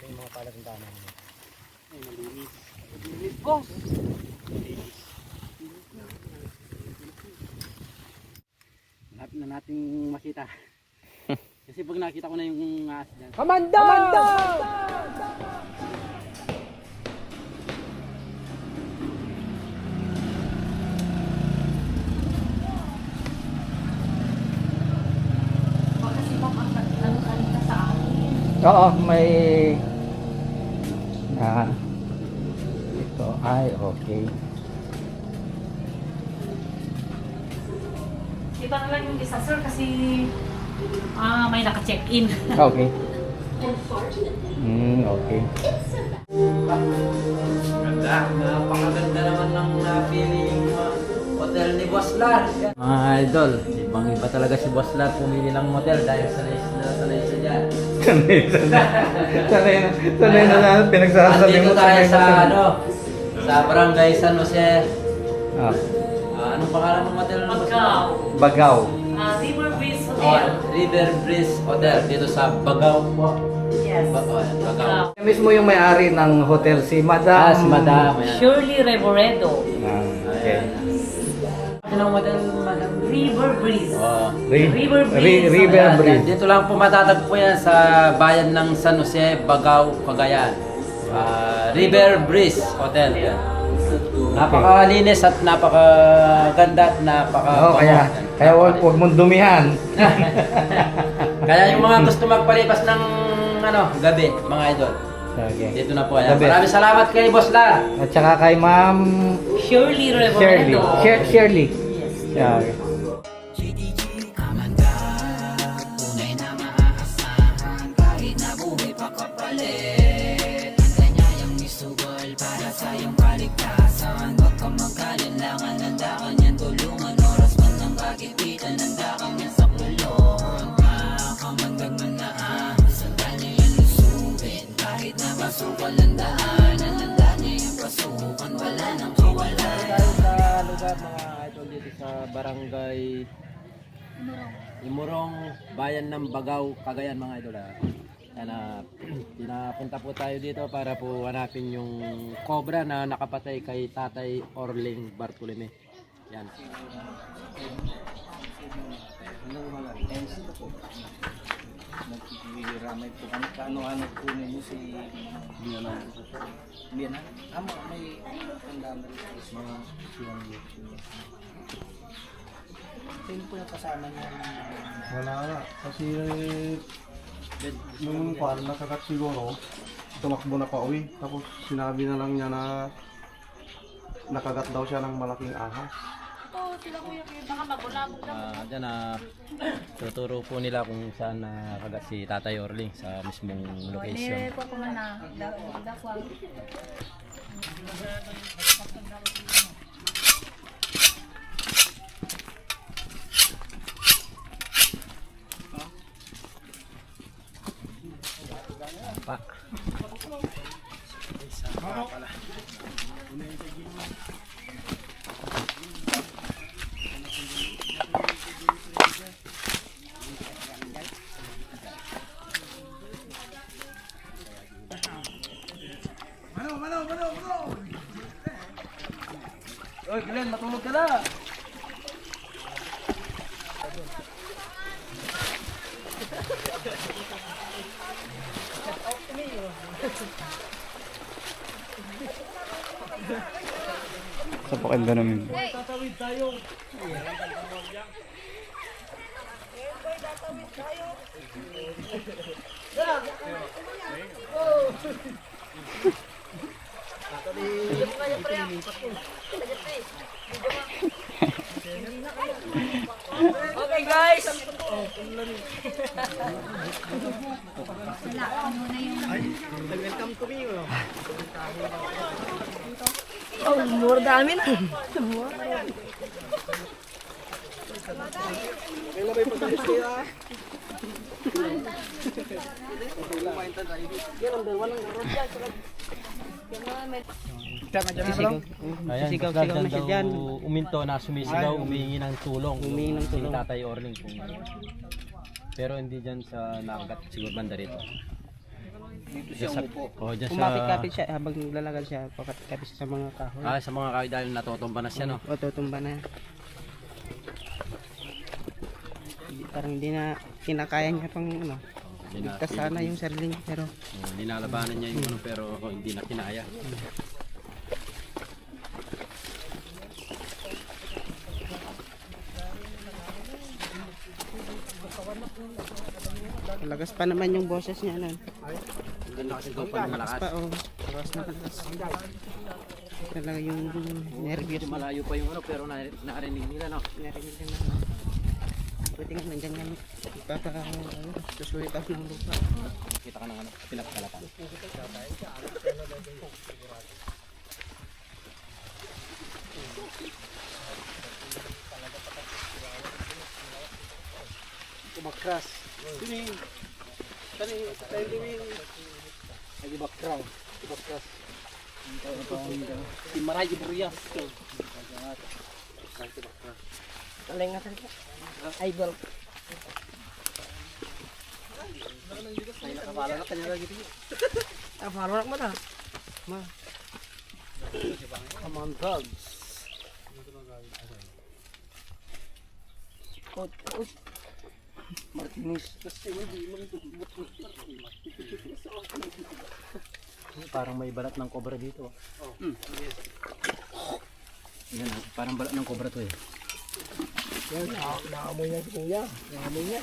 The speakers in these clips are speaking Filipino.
yung mga palatandaan namin. Ay, malinis. Malinis, boss. Malinis. Malapit na nating makita. Kasi pag nakita ko na yung ahas dyan. Amanda! Amanda! Oo, may ito ay okay. Iba na lang yung isa, sir, kasi may naka-check-in. Okay. Okay. Ganda. Napakaganda naman ng napili yung hotel ni Boss Lar. Mga idol, ibang iba talaga si Boss Lar pumili ng hotel dahil sanay siya dyan. Sanay na pinagsasabi Andito mo. tayo sa sa Barangay San Jose. Ah, Anong pangalan ng hotel ng Boss Lar? Bagaw. River Breeze Hotel. River Breeze Hotel dito sa Bagaw po. Yes. Bagaw. Mismo yung may-ari ng hotel si Madam. Si Madam. Ayan. Shirley Reboredo. Okay. Anong hotel, Madam? River Breeze. Oh. River Breeze. River Ayan, Breeze. dito lang po matatagpo yan sa bayan ng San Jose, Bagaw, Cagayan. River Breeze Hotel. Yan. Napakalinis at napakaganda at Oo, kaya wag mong dumihan. Kaya yung mga gusto magpalipas ng gabi, mga idol. Okay. Dito na po. Ayan. The best. Maraming salamat kay Boss Lar. At saka kay Ma'am Shirley Shirley. Reboredo. Shirley. Yes. Yeah, okay. Mga idol dito sa Barangay Imurong, bayan ng Bagaw, Cagayan, mga idol. Pinapunta po tayo dito para po hanapin yung cobra na nakapatay kay Tatay Orling Bartolome. Yan. Nagkikiramay po kami kaano-ano po ninyo si Bianan. Bianan? Amo, may tandaan na rin sa mga siyang YouTube. Sino po yung kasama niya? Wala na. Kasi nung kwan, nakagat siguro, tumakbo na pa uwi. Tapos sinabi na lang niya na nakagat daw siya ng malaking ahas. Diyan tuturo po nila kung saan nakagat si Tatay Orling sa mismong location. Pa. Oy, Glenn, matulog ka na. Sa pakanda namin. Okay, guys. Oh, mura dami na. Ayan, sigaw na siya dyan. Uminto na sumisigaw, humingi ng tulong. Si Tatay Orling. Pero hindi dyan sa nakagat siguro banda rito. Dito siya umupo. Oh, dyan Kumakit-kapit siya habang naglalakad siya, pakit-kapit siya sa mga kahoy. Sa mga kahoy dahil natutumba na siya, no? O tutumba na. Parang hindi na kinakaya niya pang ano. Ligtas sana yung sarili niya pero Linalabanan niya yung ano pero hindi na kinaya. lagas pa naman yung boses niya nun. Ganda kasi daw pa malakas. Pa oh. Lagas na lagas. Talaga yung nervyos Medyo malayo pa yung ano pero narinig nila, no? narinig na na. Buti nga nandiyan nga susulit ako ng lupa. Kita ka ng ano, pinagkalatan. Kumakras. Tuning. Tuning. Lagi bakraw. Bakras. Timaray Ibriyas. Alay nga talaga. Idol. Ay nakapala na kanya lagi dito. Follow na mo na. Ma. Come on drugs. Martinis. Parang may balat ng kobra dito. Yan, parang balat ng kobra to eh. Yan, naamoy niya kuya. Naamoy niya.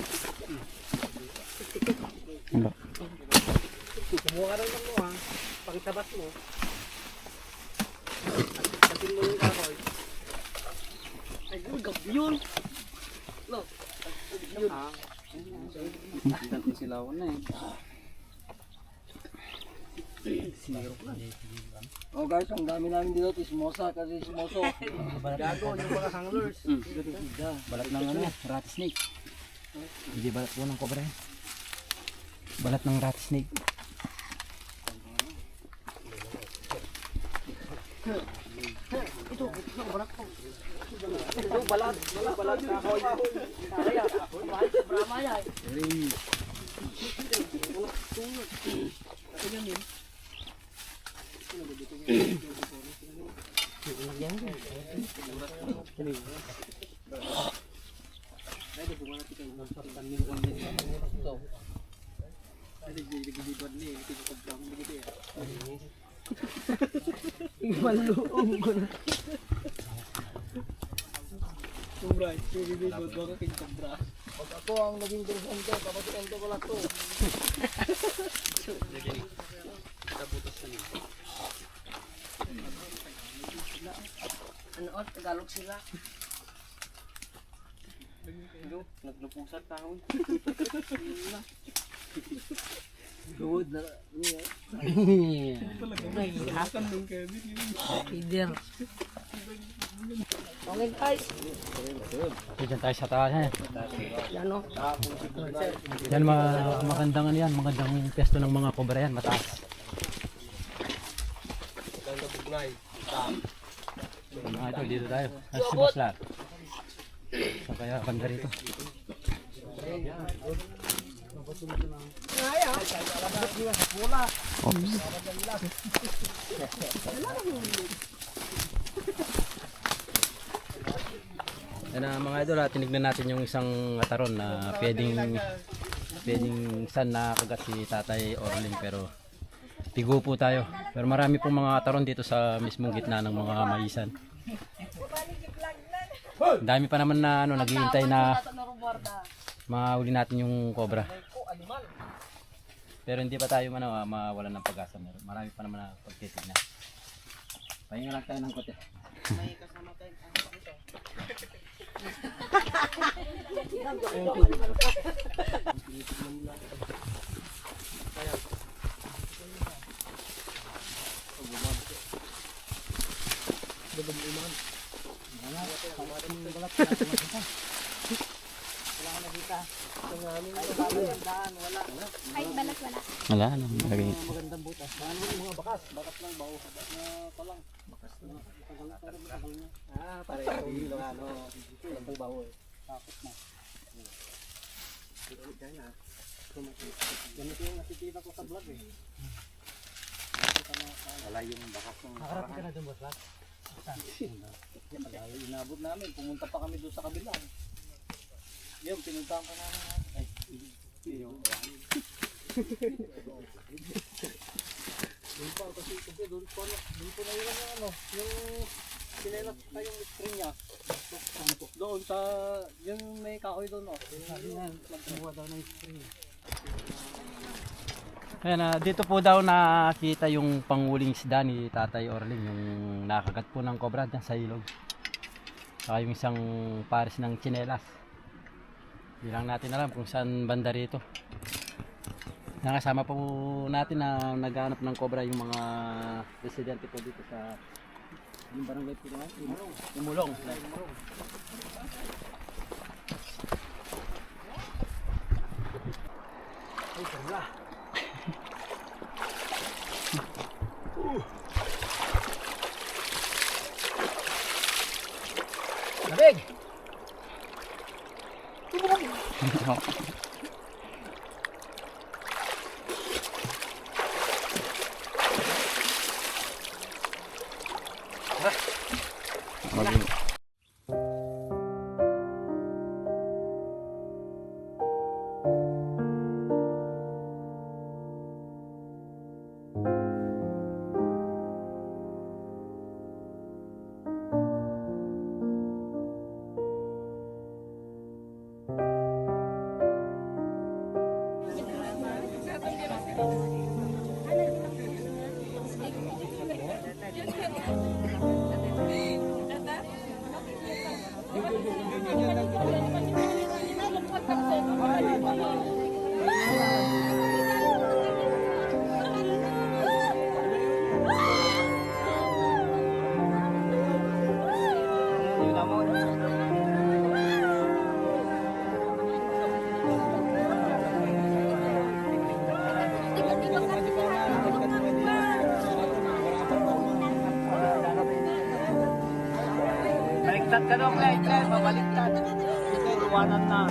Ano? Kumuha ka lang mo ha. Pangtabas mo. Tatin mo yung kahoy. Ay, yun. No. Yun. Silawan na eh. Oh guys, ang dami namin dito, tismosa kasi smoso. Gago yung mga hanglers. Balat ng ano, rat snake. Hindi balat po ng kobra. Balat ng rat snake. Ito balat kahoy. Kaya, brama yan. Maluong ko na. Sobra, bibigod baka king sobra. Pag ako ang naging girlfriend ko, papatuan ko lang to. Ano o, Tagalog sila. Naglupusan taon. Good na niya. Leader. Okay guys. Diyan tayo sa taas eh. Yan o. Yan magandang ano yan, magandang pesto ng mga kobra yan, mataas. Mga ito, dito tayo. Si Boss Lat. Saan kaya banda rito? Yan mga idol, tinignan natin yung isang ataron na pwedeng san na kagat si Tatay Orling pero pigo po tayo. Pero marami pong mga ataron dito sa mismong gitna ng mga maisan. Ang dami pa naman na naghihintay na mahuli natin yung cobra. Pero hindi pa tayo mawalan ng pag-asa. Marami pa naman na pagtitignan. Pahinga lang tayo ng kote. May kasama tayong dito. Ay, balat wala. Wala, ano, lagi. Magandang butas. Mga bakas lang bawo. Pa lang. Bakas na. Pareho yung ano, yung bawo. Tapos na. Ganito yung nakikita ko sa vlog eh. Wala yung bakas ng Nakarating ka na dun, boss, Lat? Malayo inabot namin. Pumunta pa kami doon sa kabila. Yung pinuntahan ka namin. Ay, yung doon pa kasi doon po na yung ano, yung sinelas pa yung screen niya. Doon sa, yung may kahoy doon, no? Sabi na, magbuha daw ng screen. Ayan, dito po daw nakita yung panguling isda ni Tatay Orling, yung nakagat po ng kobra dyan sa ilog. Saka yung isang pares ng tsinelas. Hindi lang natin alam kung saan banda rito. Nakasama po natin na naghanap ng kobra yung mga residente po dito sa yung barangay po naman, Imulong. Ay, kobra. Labig! Baliktad ka daw, Clay. Babaliktad. Ito, iwanan na.